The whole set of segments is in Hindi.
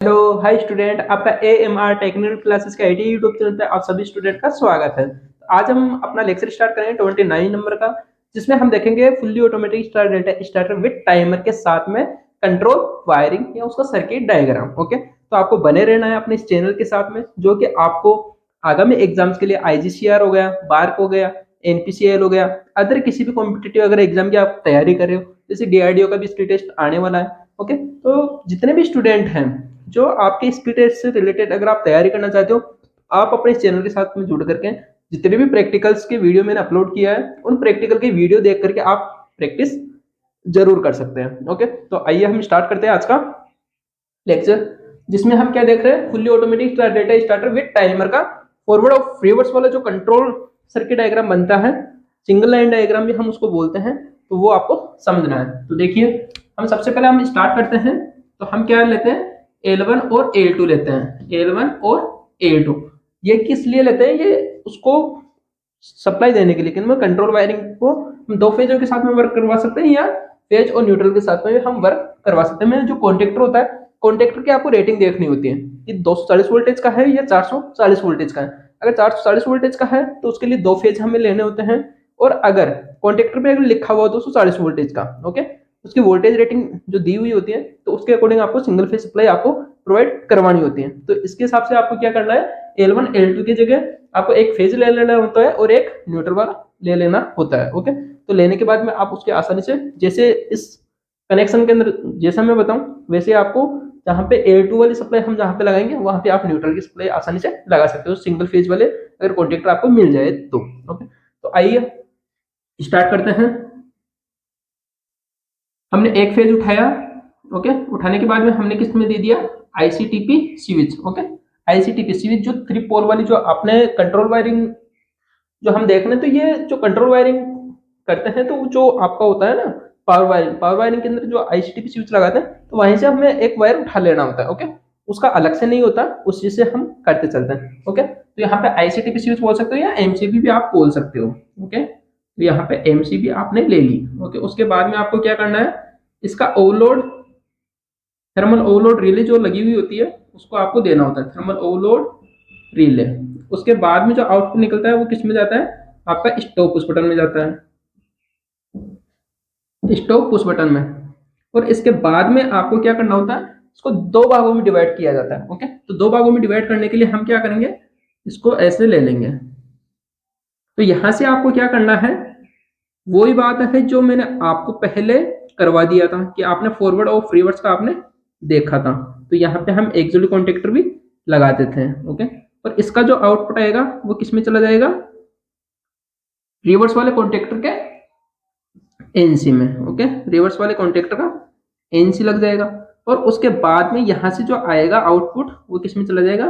हेलो हाय स्टूडेंट, आपका AMR टेक्निकल क्लासेस का आईटी यूट्यूब चैनल पे आप सभी स्टूडेंट का स्वागत है। आज हम अपना लेक्चर स्टार्ट करेंगे 29 नंबर का, जिसमें हम देखेंगे fully automatic star data starter with timer के साथ में कंट्रोल वायरिंग या उसका सर्किट डायग्राम। ओके, तो आपको बने रहना है अपने इस चैनल के साथ में, जो कि आपको आगामी एग्जाम्स के लिए IGCR हो गया, बार्क हो गया, NPCL हो गया, अदर किसी भी कॉम्पिटिटिव अगर एग्जाम की आप तैयारी कर रहे हो, जैसे DRDO का भी स्पीड टेस्ट आने वाला है। ओके, तो जितने भी स्टूडेंट हैं जो आपके स्पीड टेस्ट से रिलेटेड अगर आप तैयारी करना चाहते हो, आप अपने चैनल के साथ में जुड़ करके जितने भी प्रैक्टिकल्स के वीडियो मैंने अपलोड किया है उन प्रैक्टिकल के वीडियो देख करके आप प्रैक्टिस जरूर कर सकते हैं। ओके, तो आइए हम स्टार्ट करते हैं आज का लेक्चर, जिसमें हम क्या देख रहे हैं, fully automatic data starter with timer का फॉरवर्ड और रिवर्स वाला जो कंट्रोल सर्किट डायग्राम बनता है, सिंगल लाइन डायग्राम भी हम उसको बोलते हैं, तो वो आपको समझना है। तो देखिए, हम सबसे पहले हम स्टार्ट करते हैं, तो हम क्या लेते हैं, L1 और L2 लेते हैं, L1 और L2। ये किस लिए लेते हैं, ये उसको सप्लाई देने के लिए, लेकिन कंट्रोल वायरिंग को हम दो फेजों के साथ में वर्क करवा सकते हैं या फेज और न्यूट्रल के साथ में हम वर्क करवा सकते हैं। जो कॉन्टेक्टर होता है, कॉन्टेक्टर की आपको रेटिंग देखनी होती है कि 240 वोल्टेज का है या 440 वोल्टेज का है। अगर 440 वोल्टेज का है तो उसके लिए दो फेज हमें लेने होते हैं, और अगर कॉन्टेक्टर पे अगर लिखा हुआ 240 वोल्टेज का, ओके, उसकी वोल्टेज रेटिंग जो दी हुई होती है, तो उसके अकॉर्डिंग आपको सिंगल फेज सप्लाई आपको प्रोवाइड करवानी होती है। तो इसके हिसाब से आपको क्या करना है, L1 L2 की जगह आपको एक फेज ले लेना होता है और एक न्यूट्रल वाला ले लेना होता है। ओके, तो लेने के बाद में आप उसके आसानी से, जैसे इस कनेक्शन के अंदर जैसा मैं बताऊं वैसे आपको जहां पे L2 वाली सप्लाई हम जहां पे लगाएंगे वहां पे आप न्यूट्रल की सप्लाई आसानी से लगा सकते हो, सिंगल फेज वाले अगर कॉन्टेक्टर आपको मिल जाए तो। ओके, तो आइए स्टार्ट करते हैं। हमने एक फेज उठाया, ओके, उठाने के बाद में हमने किस में दे दिया, ICTP switch. Okay, ICTP switch जो 3 पोल वाली जो आपने कंट्रोल वायरिंग जो हम देख रहे हैं, तो ये जो कंट्रोल वायरिंग करते हैं, तो जो आपका होता है ना पावर वायरिंग के अंदर जो ICTP स्विच लगाते हैं, तो वहीं से हमें एक वायर उठा लेना होता है। ओके, उसका अलग से नहीं होता, उस चीज से हम करते चलते हैं। ओके, तो यहाँ पे ICTP स्विच बोल सकते हो या MCB भी आप बोल सकते हो। ओके, तो यहाँ पे MCB आपने ले ली। ओके, उसके बाद में आपको क्या करना है, इसका ओवरलोड, थर्मल ओवरलोड रिले जो लगी हुई होती है उसको आपको देना होता है, थर्मल ओवरलोड रिले। उसके बाद में जो आउटपुट निकलता है वो किस में जाता है, आपका स्टॉप पुश बटन में जाता है, स्टॉप पुश बटन में। और इसके बाद में आपको क्या करना होता है, इसको दो भागों में डिवाइड किया जाता है। ओके, तो दो भागों में डिवाइड करने के लिए हम क्या करेंगे, इसको ऐसे ले लेंगे। तो यहां से आपको क्या करना है, वही बात है जो मैंने आपको पहले करवा दिया था कि आपने फॉरवर्ड और रिवर्स का आपने देखा था। तो यहाँ पे हम एक्सिलरी कॉन्टेक्टर भी लगा देते हैं। ओके, और इसका जो आउटपुट आएगा वो किस में चला जाएगा, रिवर्स वाले कॉन्टेक्टर के एनसी में। ओके, रिवर्स वाले कॉन्टेक्टर का एनसी लग जाएगा, और उसके बाद में यहां से जो आएगा आउटपुट वो किस में चला जाएगा,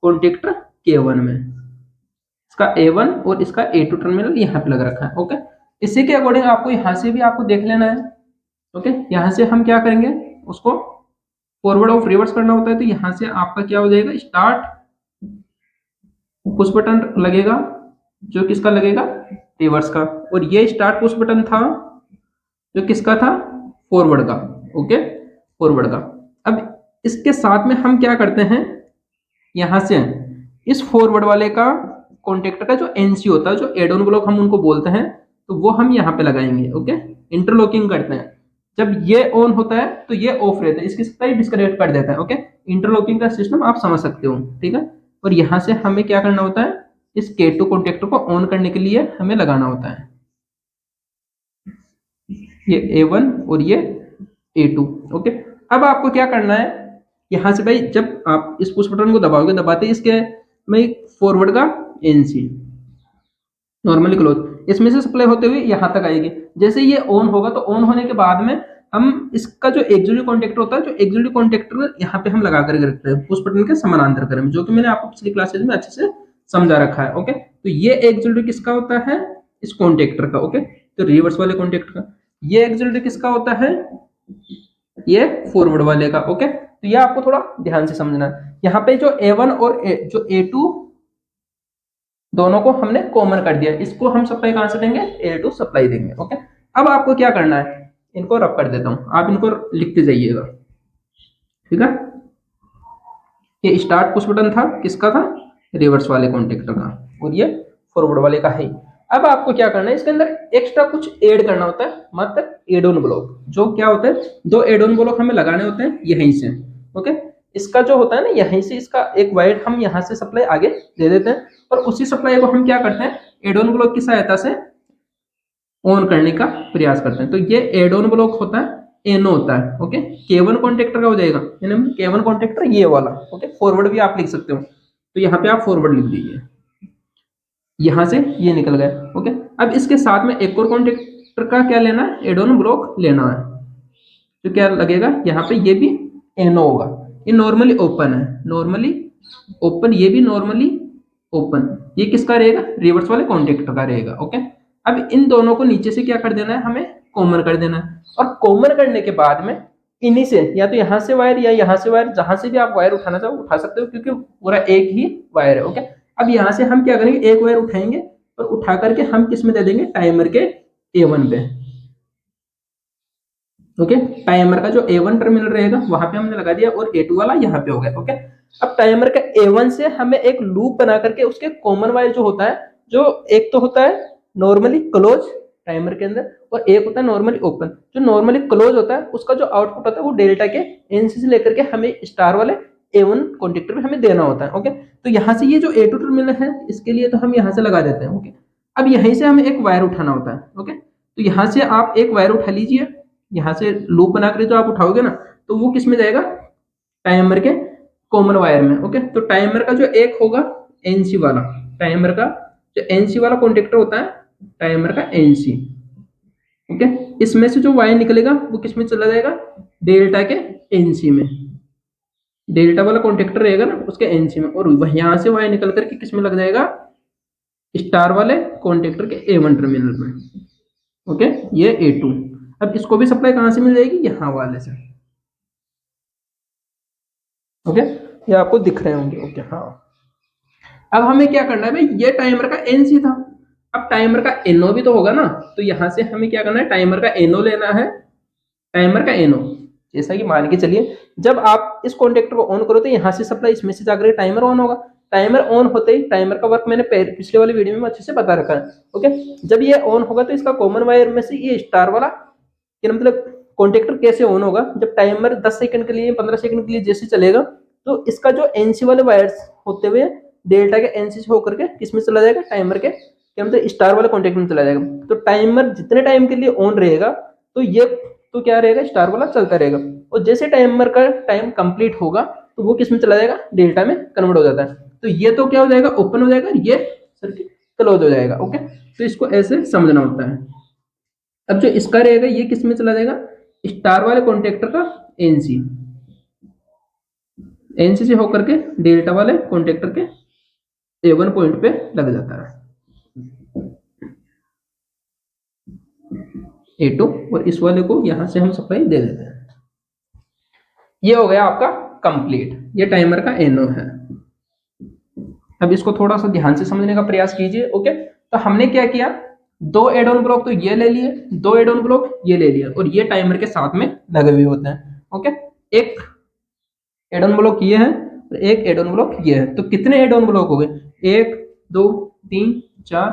कॉन्टेक्टर K1 में। इसका A1 और इसका A2 टर्मिनल यहाँ पे लग रखा है। ओके, इसी के अकॉर्डिंग आपको यहाँ से भी आपको देख लेना है। ओके, यहाँ से हम क्या करेंगे, उसको फॉरवर्ड और रिवर्स करना होता है, तो यहाँ से आपका क्या हो जाएगा, स्टार्ट पुश बटन लगेगा, जो किसका लगेगा, रिवर्स का, और ये स्टार्ट पुश बटन था जो किसका था, फॉरवर्ड का। ओके, फॉरवर्ड का। अब इसके साथ में हम क्या करते हैं, यहां से इस फॉरवर्ड वाले का कॉन्टेक्टर का जो एनसी होता है, जो एड ऑन ब्लॉक हम उनको बोलते हैं, तो वो हम यहाँ पे लगाएंगे। ओके, इंटरलॉकिंग करते हैं। जब ये ऑन होता है तो ये ऑफ रहता है, इसकी सप्लाई डिस्कनेक्ट कर देता है। ओके, इंटरलॉकिंग का सिस्टम आप समझ सकते हो, ठीक है। और यहाँ से हमें क्या करना होता है, इस K2 कॉन्टेक्टर को ऑन करने के लिए हमें लगाना होता है ये A1 और ये A2। ओके, अब आपको क्या करना है, यहां से भाई जब आप इस पुश बटन को दबाओगे, दबाते इसके में फॉरवर्ड का एनसी नॉर्मली क्लोज, इसमें से सप्लाई होते हुए यहां तक आएगी। जैसे ये ऑन होगा तो ऑन होने के बाद में हम इसका जो एक्सिलरी कॉन्टेक्टर होता है, जो एक्सिलरी कॉन्टेक्टर यहाँ पे हम लगा करके रखते हैं पुश बटन के समानांतर क्रम में, जो कि मैंने आपको पिछली क्लासेज में अच्छे से समझा रखा है। ओके, तो ये एक्सिलरी किसका होता है, इस कॉन्टेक्टर का। ओके, तो रिवर्स वाले कॉन्टेक्टर का। ये एक्सिलरी किसका होता है, ये फॉरवर्ड वाले का। ओके, तो ये आपको थोड़ा ध्यान से समझना है। यहाँ पे जो A1 और जो A2 दोनों को हमने कॉमन कर दिया, इसको हम सप्लाई कहां से देंगे, L2 सप्लाई देंगे। ओके, अब आपको क्या करना है, इनको रब कर देता हूं, आप इनको लिखते जाइएगा, ठीक है। ये स्टार्ट पुश बटन था, किसका था? रिवर्स वाले कॉन्टेक्टर का, और ये फॉरवर्ड वाले का है। अब आपको क्या करना है, इसके अंदर एक्स्ट्रा कुछ ऐड करना होता है, मतलब एड ऑन ब्लॉक। जो क्या होता है, दो एड ऑन ब्लॉक हमें लगाने होते हैं यहीं से। ओके, इसका जो होता है ना, यहीं से इसका एक वायर हम यहाँ से सप्लाई आगे दे देते हैं, और उसी सप्लाई को हम क्या करते हैं, एड ऑन ब्लॉक की सहायता से ऑन करने का प्रयास करते हैं। तो ये एड ऑन ब्लॉक होता है, एनो होता है। ओके, K1 कॉन्टेक्टर का हो जाएगा, K1 कॉन्टेक्टर ये वाला। ओके, फॉरवर्ड भी आप लिख सकते हो, तो यहाँ पे आप फॉरवर्ड लिख दीजिए, यहां से ये निकल गया। ओके, अब इसके साथ में एक और कॉन्टेक्टर का क्या लेना है, एड ऑन ब्लॉक लेना है। तो क्या लगेगा यहाँ पे, ये भी एनो होगा। ये नॉर्मली ओपन है, नॉर्मली ओपन, ये भी नॉर्मली ओपन। ये किसका रहेगा, रिवर्स वाले कॉन्टेक्टर का रहेगा। ओके, अब इन दोनों को नीचे से क्या कर देना है, हमें कॉमन कर देना है। और कॉमन करने के बाद में इन्हीं से, या तो यहाँ से वायर या यहाँ से वायर, जहां से भी आप वायर उठाना चाहो उठा सकते हो, क्योंकि पूरा एक ही वायर है। ओके, अब यहाँ से हम क्या करेंगे, एक वायर उठाएंगे और उठा करके हम किस में दे देंगे, टाइमर के A1 पे। ओके, टाइमर का जो A1 टर्मिनल रहेगा वहां पे हमने लगा दिया, और A2 वाला यहाँ पे हो गया। ओके, अब टाइमर का A1 से हमें एक लूप बना करके उसके कॉमन वायर जो होता है, जो एक तो होता है नॉर्मली क्लोज टाइमर के अंदर, और एक होता है नॉर्मली ओपन। जो नॉर्मली क्लोज होता है उसका जो आउटपुट होता है वो डेल्टा के एनसी से लेकर के हमें स्टार वाले A1 कॉन्टेक्टर में हमें देना होता है। ओके, तो यहाँ से ये जो A2 टर्मिनल है, इसके लिए तो हम यहाँ से लगा देते हैं। ओके, अब यहीं से हमें एक वायर उठाना होता है। ओके, तो यहाँ से आप एक वायर उठा लीजिए, यहाँ से लूप बना कर जो आप उठाओगे ना, तो वो किस में जाएगा, टाइमर के कॉमन वायर में। ओके, तो टाइमर का जो एक होगा एनसी वाला, टाइमर का जो एनसी वाला कॉन्टेक्टर होता है, टाइमर का एनसी। ओके, इसमें से जो वायर निकलेगा वो किस में चला जाएगा, डेल्टा के एनसी में। डेल्टा वाला कॉन्टेक्टर रहेगा ना, उसके एनसी में, और यहां से वायर निकल करके किस में लग जाएगा, स्टार वाले कॉन्टेक्टर के A1 टर्मिनल में। ओके, ये A2। अब इसको भी सप्लाई कहां से मिल जाएगी, यहाँ वाले से। ओके, ये आपको दिख रहे होंगे। ओके, हाँ, अब हमें क्या करना है भाई, ये टाइमर का एनसी था, अब टाइमर का एनओ भी तो होगा ना, तो यहां से हमें क्या करना है, टाइमर का एनओ लेना है। टाइमर का एनओ, जैसा कि मान के चलिए जब आप इस कॉन्टेक्टर को ऑन करो तो यहाँ से सप्लाई इसमें से जाकर टाइमर ऑन होगा। टाइमर ऑन होते ही, टाइमर का वर्क मैंने पिछले वाली वीडियो में अच्छे से बता रखा है। ओके, जब ये ऑन होगा तो इसका कॉमन वायर में से ये स्टार वाला, मतलब कॉन्टेक्टर कैसे ऑन होगा, जब टाइमर 10 सेकंड के लिए 15 सेकंड के लिए जैसे चलेगा, तो इसका जो एनसी वाले वायर्स होते हुए डेल्टा के एनसी से होकर के किसमें चला जाएगा, टाइमर के क्या मतलब स्टार वाले कॉन्टेक्ट में चला जाएगा। तो टाइमर जितने टाइम के लिए ऑन रहेगा, तो ये तो क्या रहेगा, स्टार वाला चलता रहेगा, और जैसे टाइमर का टाइम कंप्लीट होगा तो वो किसमें चला जाएगा, डेल्टा में कन्वर्ट हो जाता है। तो ये तो क्या हो जाएगा, ओपन हो जाएगा, ये सर्किट क्लोज हो जाएगा। ओके, तो इसको ऐसे समझना होता है। अब जो इसका रहेगा ये किस में चला जाएगा, स्टार वाले कॉन्टेक्टर का एनसी, एनसी से होकर के डेल्टा वाले कॉन्टेक्टर के A1 पॉइंट पे लग जाता है, A2, और इस वाले को यहां से हम सप्लाई दे देते हैं। ये हो गया आपका कंप्लीट, ये टाइमर का एनो है। अब इसको थोड़ा सा ध्यान से समझने का प्रयास कीजिए। ओके, तो हमने क्या किया, दो एड ऑन ब्लॉक तो ये ले लिए, दो एड ऑन ब्लॉक ये ले लिए, और ये टाइमर के साथ में लगे हुए होते हैं। ओके, एक एड ऑन ब्लॉक ये है और एक एड ऑन ब्लॉक ये है। तो कितने एड ऑन ब्लॉक हो गए, 1 2 3 4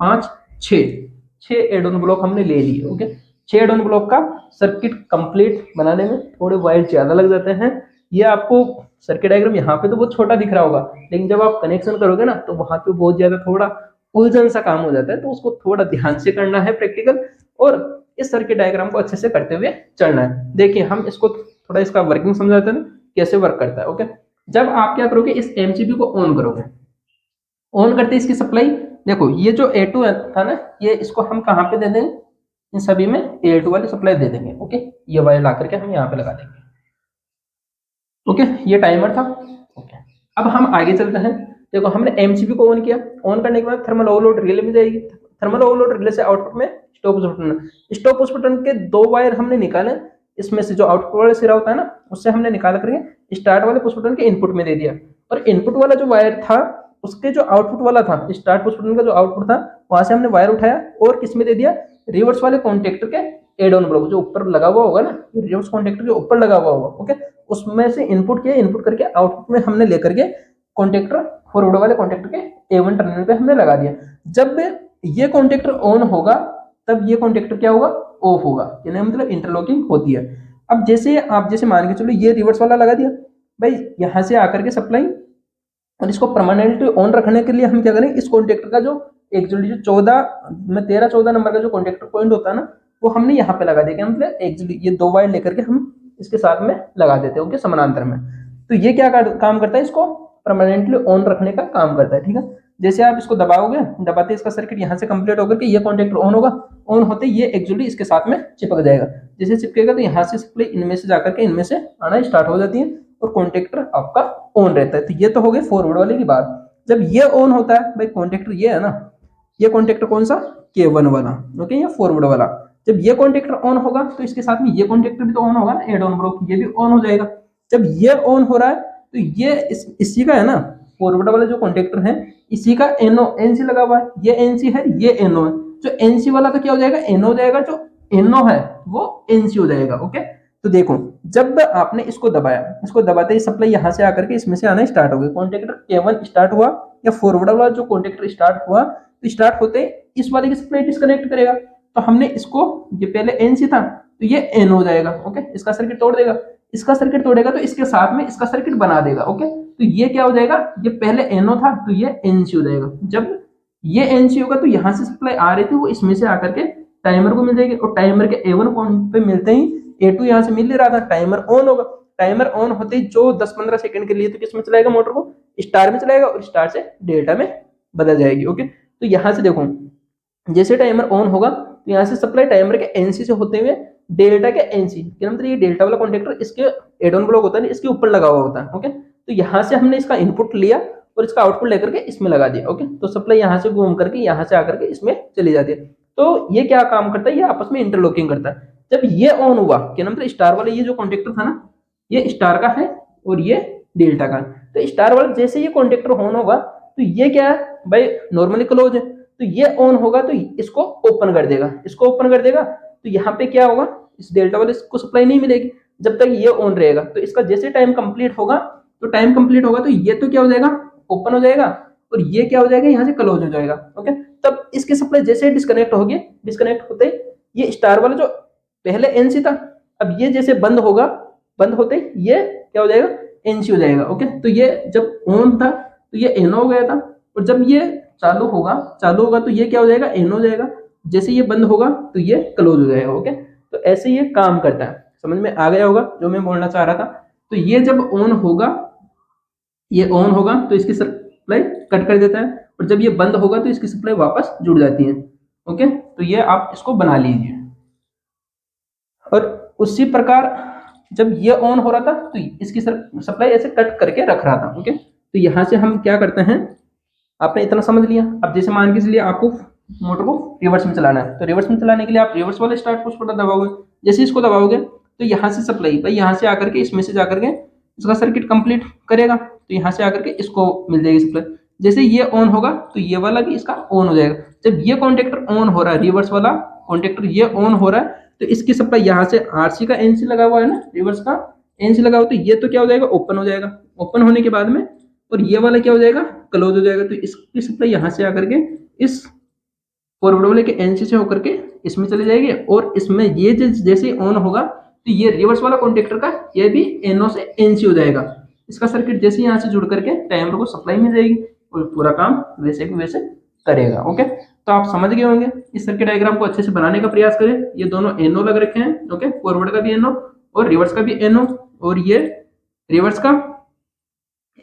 5 6 एड ऑन ब्लॉक हमने ले लिए। ओके, 6 एड ऑन ब्लॉक का सर्किट कंप्लीट बनाने में थोड़े वायर ज्यादा लग जाते हैं। ये आपको सर्किट डायग्राम यहाँ पे तो बहुत छोटा दिख रहा होगा, लेकिन जब आप कनेक्शन करोगे ना तो वहां पे बहुत ज्यादा थोड़ा उलझन सा काम हो जाता है। तो उसको थोड़ा ध्यान से करना है प्रैक्टिकल, और इस सर्किट डायग्राम को अच्छे से करते हुए चलना है। देखिए, हम इसको थोड़ा इसका वर्किंग समझाते हैं, कैसे वर्क करता है। ओके, जब आप क्या करोगे, इस एमसीबी को ऑन करोगे, ऑन करते इसकी सप्लाई, देखो ये जो A2 था ना, ये इसको हम कहाँ पे दे देंगे, इन सभी में A2 वाली सप्लाई दे देंगे। ओके, ये वायर ला करके हम यहाँ पे लगा देंगे। ओके, ये टाइमर था। ओके, अब हम आगे चलते हैं। देखो, हमने एमसीबी को ऑन किया, ऑन करने के बाद थर्मल ओवरलोड रिले में जाएगी, थर्मल ओवरलोड रिले से आउटपुट में stop push button, stop push button के दो वायर हमने निकाले, इसमें से जो आउटपुट वाला सिरा होता है ना, उससे हमने निकाल करके स्टार्ट वाले पुश बटन के इनपुट में दे दिया, और इनपुट वाला जो वायर था उसके जो आउटपुट वाला था, स्टार्ट पुश बटन का जो आउटपुट था, वहां से हमने वायर उठाया और किसमें दे दिया, रिवर्स वाले कॉन्टेक्टर के एड ऑन ब्लॉक जो ऊपर लगा हुआ होगा ना, रिवर्स कॉन्टेक्टर के ऊपर लगा हुआ होगा। ओके, उसमें से इनपुट किया, इनपुट करके आउटपुट में हमने लेकर के कॉन्टेक्टर फॉरवर्ड वाले कॉन्टेक्टर के A1 टर्मिनल पे हमने लगा दिया। जब ये कॉन्टेक्टर ऑन होगा तब ये कॉन्टेक्टर क्या होगा, ऑफ होगा, यानी मतलब इंटरलॉकिंग होती है। अब जैसे आप जैसे मान के चलो ये रिवर्स वाला लगा दिया भाई, यहां से आकर के सप्लाई, और इसको परमानेंट ऑन रखने के लिए हम क्या करें, इस कॉन्टेक्टर का जो एक्चुअली जो 13-14 नंबर का जो कॉन्टेक्टर पॉइंट होता है ना, वो हमने यहाँ पे लगा दिया, मतलब एक्चुअली ये 2 वायर लेकर के हम इसके साथ में लगा देते हैं, ओके, समानांतर में। तो ये क्या काम करता है, इसको परमानेंटली ऑन रखने का काम करता है, ठीक है। जैसे आप इसको दबाओगे, दबाते इसका सर्किट यहाँ से कंप्लीट होकर के ये कॉन्टेक्टर ऑन होगा, ऑन होते ये एक्चुअली इसके साथ में चिपक जाएगा। जैसे चिपकेगा तो यहाँ से सप्लाई इनमें से जाकर के इनमें से आना स्टार्ट हो जाती है और कॉन्टेक्टर आपका ऑन रहता है। तो ये तो हो गई फॉरवर्ड वाले की बात। जब ये ऑन होता है भाई, कॉन्टेक्टर ये है ना, ये कॉन्टेक्टर कौन सा, K1 वाला, ओके, ये फॉरवर्ड वाला। जब ये कॉन्टेक्टर ऑन होगा तो इसके साथ में ये कॉन्टेक्टर भी तो ऑन होगा ना, एड ऑन ब्लॉक, ये भी ऑन हो जाएगा। जब ये ऑन हो रहा है तो ये इसी का है ना, फॉरवर्ड वाला जो कॉन्टेक्टर है इसी का NC लगा हुआ है, ये NC है, ये NO है। जो NC वाला तो क्या हो जाएगा, NO हो जाएगा, जो NO है वो NC हो जाएगा, ओके। तो देखो, जब आपने इसको दबाया, इसको दबाते ही सप्लाई यहाँ से आकर के इसमें से आना स्टार्ट हो गई, कॉन्टेक्टर K1 स्टार्ट हुआ, या फॉरवर्ड वाला जो कॉन्टेक्टर स्टार्ट हुआ, तो स्टार्ट होते ही इस वाले की सप्लाई डिस्कनेक्ट करेगा। तो हमने इसको, ये पहले NC था तो ये N हो जाएगा, ओके, इसका सर्किट तोड़ देगा, इसका सर्किट तोड़ेगा तो इसके साथ में इसका सर्किट बना देगा, ओके। तो ये क्या हो जाएगा, ये पहले NO था तो ये NC हो जाएगा। जब ये NC होगा तो यहाँ से सप्लाई आ रही थी वो इसमें से आकर के टाइमर को मिल जाएगी, और टाइमर के A1 पे मिलते ही A2 यहाँ से मिल ही रहा था, टाइमर ऑन होगा। टाइमर ऑन होते ही जो 10-15 सेकंड के लिए तो किस में चलाएगा, मोटर को स्टार में चलाएगा, और स्टार से डेल्टा में बदल जाएगी, ओके। तो यहाँ से देखो, जैसे टाइमर ऑन होगा तो यहाँ से सप्लाई टाइमर के NC से होते हुए डेल्टा के NC, क्या मतलब ये डेल्टा वाला कॉन्टेक्टर इसके एड ऑन ब्लॉक होता है, इसके ऊपर लगा हुआ होता है, ओके। तो यहाँ से हमने इसका इनपुट लिया और इसका आउटपुट लेकर के इसमें लगा दिया, ओके। तो सप्लाई यहाँ से घूम करके यहाँ से आकर के इसमें चली जाती है। तो ये क्या काम करता है, ये आपस में इंटरलॉकिंग करता है। जब ये ऑन हुआ, क्या मतलब स्टार वाला ये जो कॉन्टेक्टर था ना, ये स्टार का है और ये डेल्टा का है। तो स्टार वाला जैसे ये कॉन्टेक्टर ऑन होगा तो ये क्या है भाई, नॉर्मली क्लोज है, तो ये ऑन होगा तो इसको ओपन कर देगा, इसको ओपन कर देगा। तो यहाँ पे क्या होगा, इस डेल्टा वाले को सप्लाई नहीं मिलेगी जब तक ये ऑन रहेगा। तो इसका जैसे टाइम कंप्लीट होगा, तो टाइम कंप्लीट होगा तो ये तो क्या हो जाएगा, ओपन हो जाएगा, और ये क्या हो जाएगा, यहाँ से क्लोज हो जाएगा, ओके। तब इसकी सप्लाई जैसे डिस्कनेक्ट होगी, डिस्कनेक्ट होते ये स्टार वाला जो पहले NC था, अब ये जैसे बंद होगा, बंद होते ये क्या हो जाएगा, NC हो जाएगा, ओके। तो ये जब ऑन था तो ये NO हो गया था, और जब ये चालू होगा तो ये क्या हो जाएगा, NO हो जाएगा। जैसे ये बंद होगा तो ये क्लोज हो जाएगा, ओके। तो ऐसे ये काम करता है। समझ में आ गया होगा जो मैं बोलना चाह रहा था। तो ये जब ऑन होगा, ये ऑन होगा तो इसकी सप्लाई कट कर देता है, और जब ये बंद होगा तो इसकी सप्लाई वापस जुड़ जाती है, ओके। तो ये आप इसको बना लीजिए। और उसी प्रकार जब ये ऑन हो रहा था तो इसकी सप्लाई ऐसे कट करके रख रहा था, ओके। तो यहाँ से हम क्या करते हैं, आपने इतना समझ लिया। अब जैसे मान के चलिए आपको मोटर को रिवर्स में चलाना है, तो रिवर्स में चलाने के लिए आप रिवर्स वाले स्टार्ट पुश बटन दबाओगे। जैसे इसको दबाओगे तो यहाँ से सप्लाई भाई यहाँ से आकर के इसमें से जाकर के इसका सर्किट कंप्लीट करेगा, तो यहाँ से आकर के इसको मिल जाएगी सप्लाई। जैसे ये ऑन होगा तो ये वाला भी इसका ऑन हो जाएगा। जब ये कॉन्टेक्टर ऑन हो रहा है, रिवर्स वाला कॉन्टेक्टर ये ऑन हो रहा है, तो इसकी सप्लाई यहाँ से RC का NC लगा हुआ है ना, रिवर्स का NC लगा हुआ, तो ये तो क्या हो जाएगा, ओपन हो जाएगा। ओपन होने के बाद में और ये वाला क्या हो जाएगा, क्लोज हो जाएगा। तो इसकी सप्लाई यहाँ से आकर के इस फॉरवर्ड वाले के NC से होकर के इसमें चली जाएगी, और इसमें ये जैसे ऑन होगा तो ये रिवर्स वाला कॉन्टेक्टर का ये भी NO से NC हो जाएगा। इसका सर्किट जैसे यहाँ से जुड़ करके टाइमर को सप्लाई मिल जाएगी, और पूरा काम वैसे के वैसे करेगा, ओके। तो आप समझ गए होंगे। इस सर्किट डायग्राम को अच्छे से बनाने का प्रयास करें। ये दोनों NO लग रखे हैं, ओके, फॉरवर्ड का भी NO और रिवर्स का भी NO, और ये रिवर्स का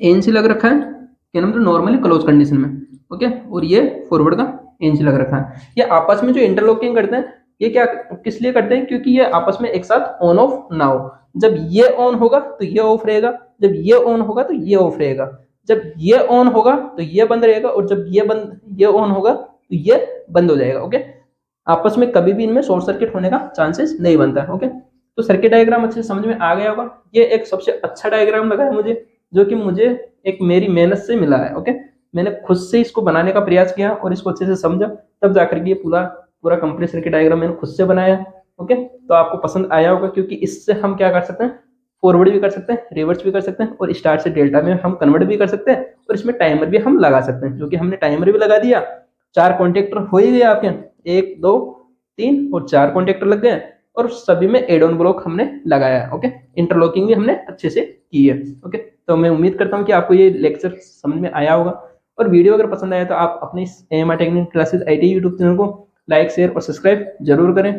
NC लग रखा है, क्या मतलब नॉर्मली क्लोज कंडीशन में, ओके, और ये फॉरवर्ड का NC लग रखा है। ये आपस में जो इंटरलॉकिंग करते हैं, ये क्या किस लिए करते हैं, क्योंकि ये आपस में एक साथ ऑन ऑफ ना हो। जब ये ऑन होगा तो ये ऑफ रहेगा, जब ये ऑन होगा तो ये ऑफ रहेगा, जब ये ऑन होगा तो ये बंद रहेगा, और जब ये ऑन होगा तो ये बंद हो जाएगा, ओके। आपस में कभी भी इनमें शॉर्ट सर्किट होने का चांसेस नहीं बनता, ओके। तो सर्किट डायग्राम अच्छे से समझ में आ गया होगा। ये एक सबसे अच्छा डायग्राम लगा है मुझे, जो कि मुझे एक मेरी मेहनत से मिला है, ओके। मैंने खुद से इसको बनाने का प्रयास किया और इसको अच्छे से समझा, तब जाकर के ये पूरा कंप्लीट सर्किट डायग्राम मैंने खुद से बनाया, ओके। तो आपको पसंद आया होगा, क्योंकि इससे हम क्या कर सकते हैं, फॉरवर्ड भी कर सकते हैं, रिवर्स भी कर सकते हैं और स्टार से डेल्टा में हम कन्वर्ट भी कर सकते हैं और इसमें टाइमर भी हम लगा सकते हैं, जो कि हमने टाइमर भी लगा दिया। 4 कॉन्टेक्टर हो ही गए आपके, 1 2 3 और 4 कॉन्टेक्टर लग गए और सभी में एड ऑन ब्लॉक हमने लगाया है। ओके, इंटरलॉकिंग भी हमने अच्छे से की है। ओके, तो मैं उम्मीद करता हूँ कि आपको ये लेक्चर समझ में आया होगा और वीडियो अगर पसंद आया तो आप अपनी AMR technical classes IT YouTube channel को लाइक शेयर और सब्सक्राइब जरूर करें।